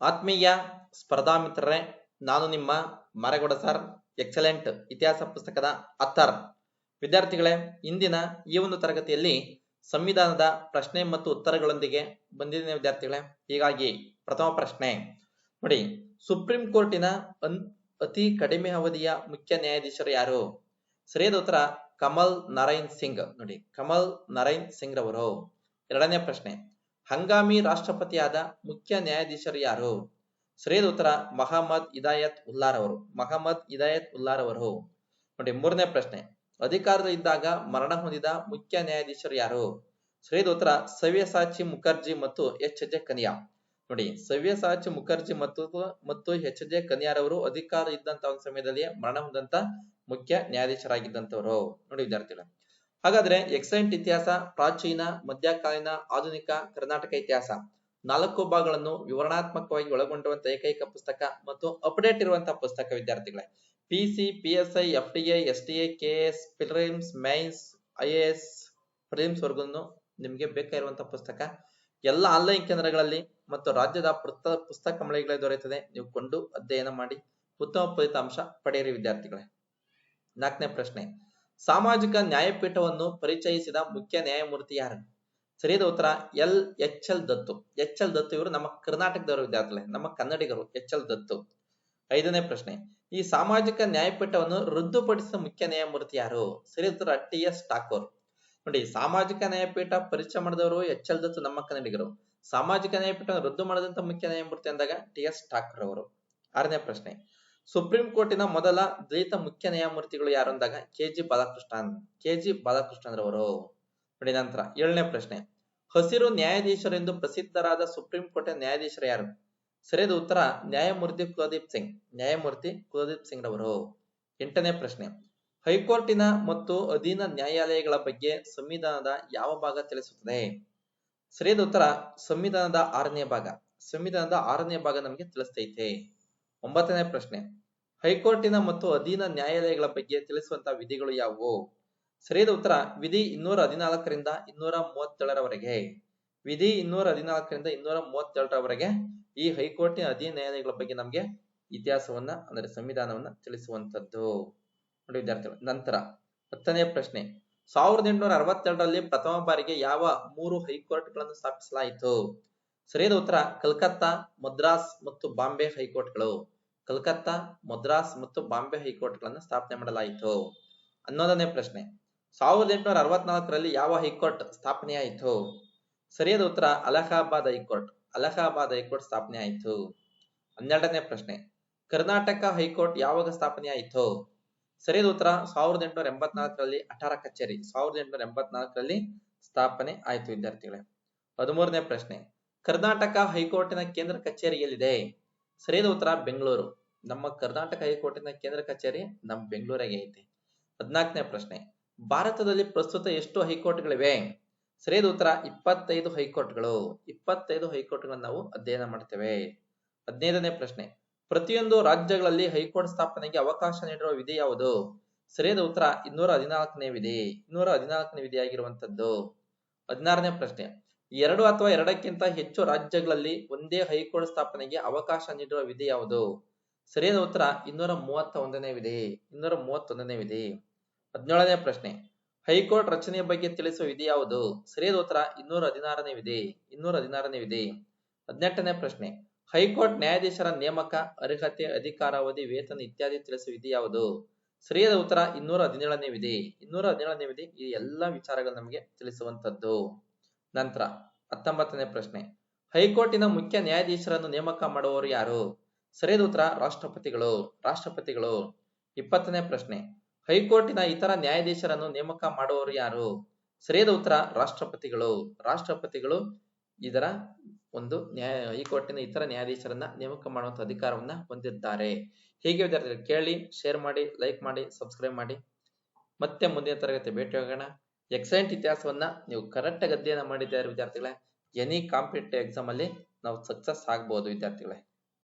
ಆತ್ಮೀಯ ಸ್ಪರ್ಧಾ ಮಿತ್ರರೇ, ನಾನು ನಿಮ್ಮ ಮಾರೇಗೌಡ ಸರ್, ಎಕ್ಸಲೆಂಟ್ ಇತಿಹಾಸ ಪುಸ್ತಕದ ಅಥರ್. ವಿದ್ಯಾರ್ಥಿಗಳೇ, ಇಂದಿನ ಈ ಒಂದು ತರಗತಿಯಲ್ಲಿ ಸಂವಿಧಾನದ ಪ್ರಶ್ನೆ ಮತ್ತು ಉತ್ತರಗಳೊಂದಿಗೆ ಬಂದಿದ್ದೇನೆ ವಿದ್ಯಾರ್ಥಿಗಳೇ. ಹೀಗಾಗಿ ಪ್ರಥಮ ಪ್ರಶ್ನೆ ನೋಡಿ, ಸುಪ್ರೀಂ ಕೋರ್ಟಿನ ಅತಿ ಕಡಿಮೆ ಅವಧಿಯ ಮುಖ್ಯ ನ್ಯಾಯಾಧೀಶರು ಯಾರು? ಸರಿಯಾದ ಉತ್ತರ ಕಮಲ್ ನಾರಾಯಣ್ ಸಿಂಗ್. ನೋಡಿ, ಕಮಲ್ ನಾರಾಯಣ್ ಸಿಂಗ್ ರವರು. ಎರಡನೇ ಪ್ರಶ್ನೆ, ಹಂಗಾಮಿ ರಾಷ್ಟ್ರಪತಿಯಾದ ಮುಖ್ಯ ನ್ಯಾಯಾಧೀಶರು ಯಾರು? ಸರಿಯಾದ ಉತ್ತರ ಮಹಮ್ಮದ್ ಹಿದಾಯತ್ ಉಲ್ಲಾರವರು. ಮಹಮ್ಮದ್ ಹಿದಾಯತ್ ಉಲ್ಲಾರವರು. ನೋಡಿ, ಮೂರನೇ ಪ್ರಶ್ನೆ, ಅಧಿಕಾರದಲ್ಲಿದ್ದಾಗ ಮರಣ ಹೊಂದಿದ ಮುಖ್ಯ ನ್ಯಾಯಾಧೀಶರು ಯಾರು? ಸರಿಯಾದ ಉತ್ತರ ಸವ್ಯಸಾಚಿ ಮುಖರ್ಜಿ ಮತ್ತು ಎಚ್ ಜೆ ಕನಿಯಾ. ನೋಡಿ, ಸವ್ಯಸಾಚಿ ಮುಖರ್ಜಿ ಮತ್ತು ಎಚ್ ಜೆ ಕನಿಯಾರವರು ಅಧಿಕಾರ ಇದ್ದಂತ ಒಂದು ಸಮಯದಲ್ಲಿ ಮರಣ ಹೊಂದಂತ ಮುಖ್ಯ ನ್ಯಾಯಾಧೀಶರಾಗಿದ್ದಂತವರು. ನೋಡಿ ವಿದ್ಯಾರ್ಥಿಗಳು, ಹಾಗಾದ್ರೆ ಎಕ್ಸಲೆಂಟ್ ಇತಿಹಾಸ ಪ್ರಾಚೀನ, ಮಧ್ಯಕಾಲೀನ, ಆಧುನಿಕ ಕರ್ನಾಟಕ ಇತಿಹಾಸ 4 ಭಾಗಗಳನ್ನು ವಿವರಣಾತ್ಮಕವಾಗಿ ಒಳಗೊಂಡಿರುವಂತಹ ಏಕೈಕ ಪುಸ್ತಕ ಮತ್ತು ಅಪ್ಡೇಟ್ ಇರುವಂತಹ ಪುಸ್ತಕ ವಿದ್ಯಾರ್ಥಿಗಳೇ. PC, PSI, FDA, STA, KS, prelims, mains, IAS, prelims ವರ್ಗನ್ನು ನಿಮ್ಗೆ ಬೇಕಾಗಿರುವಂತಹ ಪುಸ್ತಕ ಎಲ್ಲ ಆನ್ಲೈನ್ ಕೇಂದ್ರಗಳಲ್ಲಿ ಮತ್ತು ರಾಜ್ಯದ ಪುಸ್ತಕ ಮಳಿಗೆಗಳಲ್ಲಿ ದೊರೆಯುತ್ತದೆ. ನೀವು ಕೊಂಡು ಅಧ್ಯಯನ ಮಾಡಿ ಉತ್ತಮ ಫಲಿತಾಂಶ ಪಡೆಯಿರಿ ವಿದ್ಯಾರ್ಥಿಗಳೇ. 4ನೇ ಪ್ರಶ್ನೆ, ಸಾಮಾಜಿಕ ನ್ಯಾಯಪೀಠವನ್ನು ಪರಿಚಯಿಸಿದ ಮುಖ್ಯ ನ್ಯಾಯಮೂರ್ತಿ ಯಾರು? ಸರಿಯಾದ ಉತ್ತರ ಎಚ್ ಎಲ್ ದತ್ತು. ಎಚ್ ಎಲ್ ದತ್ತು ಇವರು ನಮ್ಮ ಕರ್ನಾಟಕದವರು ವಿದ್ಯಾರ್ಥಿಗಳೇ, ನಮ್ಮ ಕನ್ನಡಿಗರು. ಎಚ್ ಎಲ್ ದತ್ತು. 5ನೇ ಪ್ರಶ್ನೆ, ಈ ಸಾಮಾಜಿಕ ನ್ಯಾಯಪೀಠವನ್ನು ರದ್ದುಪಡಿಸಿದ ಮುಖ್ಯ ನ್ಯಾಯಮೂರ್ತಿ ಯಾರು? ಸರಿಯಾದ ಉತ್ತರ ಟಿ ಎಸ್ ಠಾಕೂರ್. ನೋಡಿ, ಸಾಮಾಜಿಕ ನ್ಯಾಯಪೀಠ ಪರಿಚಯ ಮಾಡಿದವರು ಎಚ್ ಎಲ್ ದತ್ತು, ನಮ್ಮ ಕನ್ನಡಿಗರು. ಸಾಮಾಜಿಕ ನ್ಯಾಯಪೀಠವನ್ನು ರದ್ದು ಮಾಡಿದಂತ ಮುಖ್ಯ ನ್ಯಾಯಮೂರ್ತಿ ಅಂದಾಗ ಟಿ ಎಸ್ ಠಾಕೂರ್ ಅವರು. 6ನೇ ಪ್ರಶ್ನೆ, ಸುಪ್ರೀಂ ಕೋರ್ಟಿನ ಮೊದಲ ದಲಿತ ಮುಖ್ಯ ನ್ಯಾಯಮೂರ್ತಿಗಳು ಯಾರು ಅಂದಾಗ ಕೆ ಜಿ ಬಾಲಕೃಷ್ಣನ್ ರವರು. ನೋಡಿ, ನಂತರ 7ನೇ ಪ್ರಶ್ನೆ, ಹಸಿರು ನ್ಯಾಯಾಧೀಶರು ಎಂದು ಪ್ರಸಿದ್ಧರಾದ ಸುಪ್ರೀಂ ಕೋರ್ಟ್ ನ್ಯಾಯಾಧೀಶರು ಯಾರು? ಸರಿಯಾದ ಉತ್ತರ ನ್ಯಾಯಮೂರ್ತಿ ಕುಲದೀಪ್ ಸಿಂಗ್ ರವರು. 8ನೇ ಪ್ರಶ್ನೆ, ಹೈಕೋರ್ಟಿನ ಮತ್ತು ಅಧೀನ ನ್ಯಾಯಾಲಯಗಳ ಬಗ್ಗೆ ಸಂವಿಧಾನದ ಯಾವ ಭಾಗ ತಿಳಿಸುತ್ತದೆ? ಸರಿಯಾದ ಉತ್ತರ ಸಂವಿಧಾನದ 6ನೇ ಭಾಗ. ಸಂವಿಧಾನದ 6ನೇ ಭಾಗ ನಮಗೆ ತಿಳಿಸ್ತೈತೆ. 9ನೇ ಪ್ರಶ್ನೆ, ಹೈಕೋರ್ಟಿನ ಮತ್ತು ಅಧೀನ ನ್ಯಾಯಾಲಯಗಳ ಬಗ್ಗೆ ತಿಳಿಸುವಂತಹ ವಿಧಿಗಳು ಯಾವುವು? ಸರಿಯಾದ ಉತ್ತರ ವಿಧಿ 214ರಿಂದ 237ರವರೆಗೆ. ವಿಧಿ 214ರಿಂದ 237ರವರೆಗೆ ಈ ಹೈಕೋರ್ಟಿನ ಅಧೀನ ನ್ಯಾಯಾಲಯಗಳ ಬಗ್ಗೆ ನಮಗೆ ಇತಿಹಾಸವನ್ನ ಅಂದ್ರೆ ಸಂವಿಧಾನವನ್ನ ತಿಳಿಸುವಂತದ್ದು. ನೋಡಿ ವಿದ್ಯಾರ್ಥಿಗಳು, ನಂತರ 10ನೇ ಪ್ರಶ್ನೆ, 1862ರಲ್ಲಿ ಪ್ರಥಮ ಬಾರಿಗೆ ಯಾವ 3 ಹೈಕೋರ್ಟ್ಗಳನ್ನು ಸ್ಥಾಪಿಸಲಾಯಿತು? ಸರಿಯಾದ ಉತ್ತರ ಕಲ್ಕತ್ತಾ, ಮದ್ರಾಸ್ ಮತ್ತು ಬಾಂಬೆ ಹೈಕೋರ್ಟ್ಗಳು. ಕಲ್ಕತ್ತಾ, ಮದ್ರಾಸ್ ಮತ್ತು ಬಾಂಬೆ ಹೈಕೋರ್ಟ್ಗಳನ್ನು ಸ್ಥಾಪನೆ ಮಾಡಲಾಯಿತು. 11ನೇ ಪ್ರಶ್ನೆ, 1864ರಲ್ಲಿ ಯಾವ ಹೈಕೋರ್ಟ್ ಸ್ಥಾಪನೆಯಾಯಿತು? ಸರಿಯಾದ ಉತ್ತರ ಅಲಹಾಬಾದ್ ಹೈಕೋರ್ಟ್. ಅಲಹಾಬಾದ್ ಹೈಕೋರ್ಟ್ ಸ್ಥಾಪನೆ ಆಯಿತು. 12ನೇ ಪ್ರಶ್ನೆ, ಕರ್ನಾಟಕ ಹೈಕೋರ್ಟ್ ಯಾವಾಗ ಸ್ಥಾಪನೆಯಾಯಿತು? ಸರಿಯಾದ ಉತ್ತರ 1884ರಲ್ಲಿ ಅಠಾರ ಕಚೇರಿ. 1884ರಲ್ಲಿ ಸ್ಥಾಪನೆ ಆಯಿತು ವಿದ್ಯಾರ್ಥಿಗಳೇ. 13ನೇ ಪ್ರಶ್ನೆ, ಕರ್ನಾಟಕ ಹೈಕೋರ್ಟಿನ ಕೇಂದ್ರ ಕಚೇರಿ ಎಲ್ಲಿದೆ? ಸರಿಯಾದ ಉತ್ತರ ಬೆಂಗಳೂರು. ನಮ್ಮ ಕರ್ನಾಟಕ ಹೈಕೋರ್ಟಿನ ಕೇಂದ್ರ ಕಚೇರಿ ನಮ್ಮ ಬೆಂಗಳೂರಿಗೆ ಐತೆ. 14ನೇ ಪ್ರಶ್ನೆ, ಭಾರತದಲ್ಲಿ ಪ್ರಸ್ತುತ ಎಷ್ಟು ಹೈಕೋರ್ಟ್ಗಳಿವೆ? ಸರಿಯಾದ ಉತ್ತರ 25 ಹೈಕೋರ್ಟ್ಗಳು. 25 ಹೈಕೋರ್ಟ್ಗಳನ್ನು ನಾವು ಅಧ್ಯಯನ ಮಾಡ್ತೇವೆ. 15ನೇ ಪ್ರಶ್ನೆ, ಪ್ರತಿಯೊಂದು ರಾಜ್ಯಗಳಲ್ಲಿ ಹೈಕೋರ್ಟ್ ಸ್ಥಾಪನೆಗೆ ಅವಕಾಶ ನೀಡಿರುವ ವಿಧಿ ಯಾವುದು? ಸರಿಯಾದ ಉತ್ತರ 214ನೇ ವಿಧಿ. 214ನೇ ವಿಧಿಯಾಗಿರುವಂತದ್ದು. 16ನೇ ಪ್ರಶ್ನೆ, 2 ಅಥವಾ 2ಕ್ಕಿಂತ ಹೆಚ್ಚು ರಾಜ್ಯಗಳಲ್ಲಿ ಒಂದೇ ಹೈಕೋರ್ಟ್ ಸ್ಥಾಪನೆಗೆ ಅವಕಾಶ ನೀಡಿರುವ ವಿಧಿ ಯಾವುದು? ಸರಿಯಾದ ಉತ್ತರ 231ನೇ ವಿಧಿ. 231ನೇ ವಿಧಿ. 17ನೇ ಪ್ರಶ್ನೆ, ಹೈಕೋರ್ಟ್ ರಚನೆಯ ಬಗ್ಗೆ ತಿಳಿಸುವ ವಿಧಿ ಯಾವುದು? ಸರಿಯಾದ ಉತ್ತರ 216ನೇ ವಿಧಿ. 216ನೇ ವಿಧಿ. 18ನೇ ಪ್ರಶ್ನೆ, ಹೈಕೋರ್ಟ್ ನ್ಯಾಯಾಧೀಶರ ನೇಮಕ, ಅರ್ಹತೆ, ಅಧಿಕಾರಾವಧಿ, ವೇತನ ಇತ್ಯಾದಿ ತಿಳಿಸುವ ವಿಧಿ ಯಾವುದು? ಸರಿಯಾದ ಉತ್ತರ 217ನೇ ವಿಧಿ. 217ನೇ ವಿಧಿ ಈ ಎಲ್ಲಾ ವಿಚಾರಗಳು ನಮಗೆ ತಿಳಿಸುವಂತದ್ದು. ನಂತರ 19ನೇ ಪ್ರಶ್ನೆ, ಹೈಕೋರ್ಟಿನ ಮುಖ್ಯ ನ್ಯಾಯಾಧೀಶರನ್ನು ನೇಮಕ ಮಾಡುವವರು ಯಾರು? ಸರಿಯಾದ ಉತ್ತರ ರಾಷ್ಟ್ರಪತಿಗಳು. 20ನೇ ಪ್ರಶ್ನೆ, ಹೈಕೋರ್ಟಿನ ಇತರ ನ್ಯಾಯಾಧೀಶರನ್ನು ನೇಮಕ ಮಾಡುವವರು ಯಾರು? ಸರಿಯಾದ ಉತ್ತರ ರಾಷ್ಟ್ರಪತಿಗಳು ಇದರ ಒಂದು ಹೈಕೋರ್ಟಿನ ಇತರ ನ್ಯಾಯಾಧೀಶರನ್ನ ನೇಮಕ ಮಾಡುವಂತ ಅಧಿಕಾರವನ್ನ ಹೊಂದಿದ್ದಾರೆ. ಹೀಗೆ ವಿದ್ಯಾರ್ಥಿಗಳು ಕೇಳಿ, ಶೇರ್ ಮಾಡಿ, ಲೈಕ್ ಮಾಡಿ, ಸಬ್ಸ್ಕ್ರೈಬ್ ಮಾಡಿ. ಮತ್ತೆ ಮುಂದಿನ ತರಗತಿ ಭೇಟಿ ಹೋಗೋಣ. ಎಕ್ಸಲೆಂಟ್ ಇತಿಹಾಸವನ್ನ ನೀವು ಕರೆಕ್ಟ್ ಆಗಿ ಅಧ್ಯಯನ ಮಾಡಿದ್ದಾರೆ ವಿದ್ಯಾರ್ಥಿಗಳೇ. ಎನಿ ಕಾಂಪಿಟೇಟಿವ್ ಎಕ್ಸಾಮ್ ಅಲ್ಲಿ ನಾವು ಸಕ್ಸಸ್ ಆಗಬಹುದು ವಿದ್ಯಾರ್ಥಿಗಳೇ.